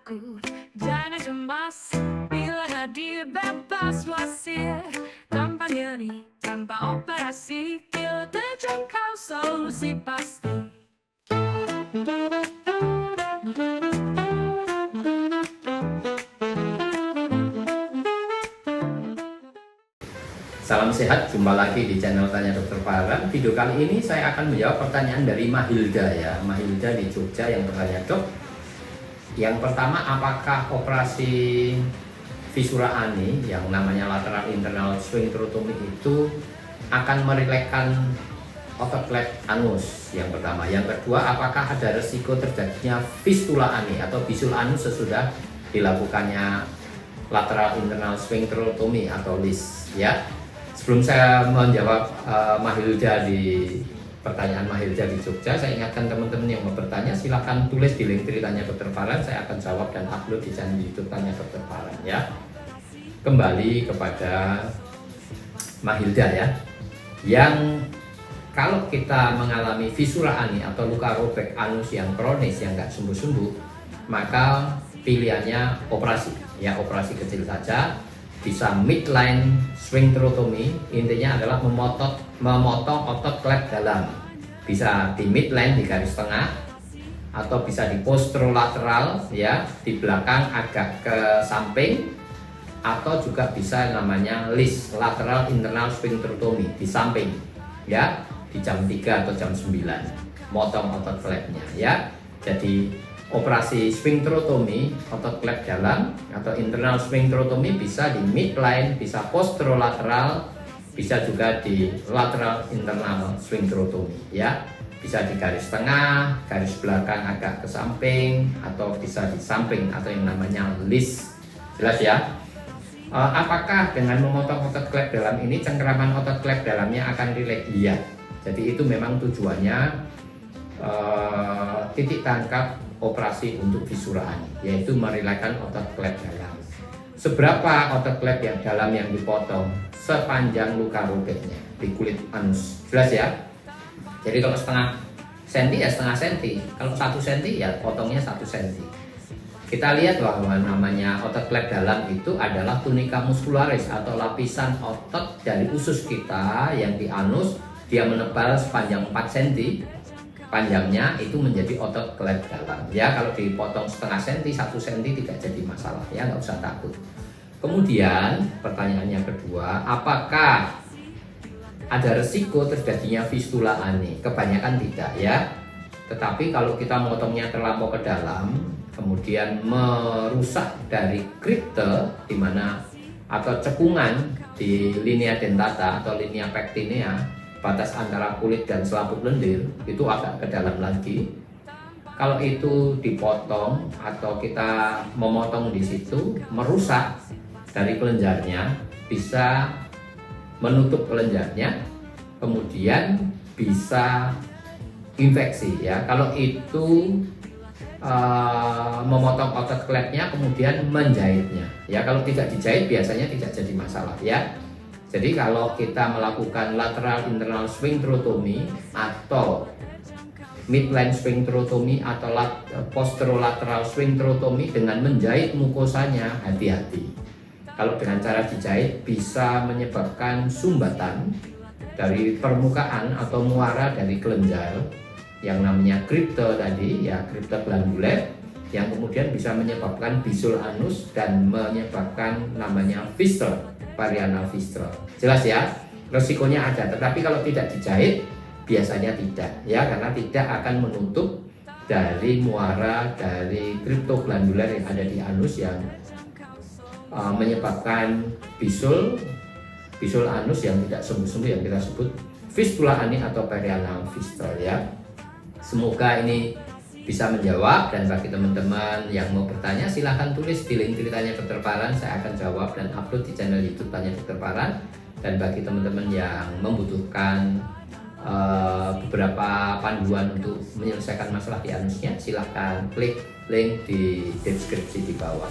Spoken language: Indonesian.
takut, jangan cemas, bila hadir bebas wasir, tanpa nyeri, tanpa operasi, bila terjangkau solusi pasti. Salam sehat, jumpa lagi di channel Tanya Dokter Farhan. Video kali ini saya akan menjawab pertanyaan dari Mahilda ya. Mahilda di Jogja yang bertanya, Dok, yang pertama, apakah operasi visura ani yang namanya lateral internal sphincterotomy itu akan merilekskan otot klep anus? Yang pertama. Yang kedua, apakah ada resiko terjadinya fistula ani atau bisul anus sesudah dilakukannya lateral internal sphincterotomy atau LIS ya? Sebelum saya menjawab Mahilda di pertanyaan Mahilda di Jogja, saya ingatkan teman-teman yang mau bertanya, silahkan tulis di link Tanya Dokter Farhan, saya akan jawab dan upload di channel YouTube Tanya Dokter Farhan ya. Kembali kepada Mahilda ya, yang kalau kita mengalami fisura ani atau luka robek anus yang kronis yang nggak sembuh-sembuh, maka pilihannya operasi ya, operasi kecil saja. Bisa midline sphincterotomy, intinya adalah memotong otot klep dalam. Bisa di midline di garis tengah, atau bisa di posterolateral ya, di belakang agak ke samping, atau juga bisa namanya LIS, lateral internal sphincterotomy, di samping ya, di jam 3 atau jam 9, motong otot klepnya ya. Jadi operasi sphincterotomy otot klep dalam atau internal sphincterotomy bisa di midline, bisa posterolateral, bisa juga di lateral internal sphincterotomy ya. Bisa di garis tengah, garis belakang agak ke samping, atau bisa di samping atau yang namanya LIS. Jelas ya? Apakah dengan memotong otot klep dalam ini cengkeraman otot klep dalamnya akan rileks? Iya. Jadi itu memang tujuannya titik tangkap operasi untuk visura ani, yaitu merilekskan otot klep dalam. Seberapa otot klep yang dalam yang dipotong? Sepanjang luka robeknya di kulit anus. Jelas ya? Jadi kalau setengah senti ya setengah senti, kalau 1 senti ya potongnya 1 senti. Kita lihat bahwa namanya otot klep dalam itu adalah tunica muscularis atau lapisan otot dari usus kita yang di anus, dia menebal sepanjang 4 cm. Panjangnya itu menjadi otot klep dalam ya. Kalau dipotong setengah senti, 1 senti tidak jadi masalah ya, nggak usah takut. Kemudian pertanyaannya kedua, apakah ada resiko terjadinya fistula ani? Kebanyakan tidak ya, tetapi kalau kita motongnya terlampau ke dalam, kemudian merusak dari kripte di mana atau cekungan di linea dentata atau linea pectinea, batas antara kulit dan selaput lendir, itu agak ke dalam lagi. Kalau itu dipotong atau kita memotong di situ, merusak dari kelenjarnya, bisa menutup kelenjarnya, kemudian bisa infeksi ya. Kalau itu memotong otot klepnya kemudian menjahitnya ya, kalau tidak dijahit biasanya tidak jadi masalah ya. Jadi kalau kita melakukan lateral internal sphincterotomy atau midline sphincterotomy atau posterolateral sphincterotomy dengan menjahit mukosanya, hati-hati. Kalau dengan cara dijahit bisa menyebabkan sumbatan dari permukaan atau muara dari kelenjar yang namanya kripte tadi ya, kripte glanduler, yang kemudian bisa menyebabkan bisul anus dan menyebabkan namanya fistula, perianal fistula. Jelas ya? Resikonya ada, tetapi kalau tidak dijahit biasanya tidak ya, karena tidak akan menutup dari muara dari kriptoglandular yang ada di anus yang menyebabkan bisul anus yang tidak sembuh-sembuh, yang kita sebut fistula ani atau perianal fistula ya. Semoga ini bisa menjawab, dan bagi teman-teman yang mau bertanya silahkan tulis di link Tanya Dokter Farhan, saya akan jawab dan upload di channel YouTube Tanya Dokter Farhan. Dan bagi teman-teman yang membutuhkan beberapa panduan untuk menyelesaikan masalah di anusnya, silahkan klik link di deskripsi di bawah.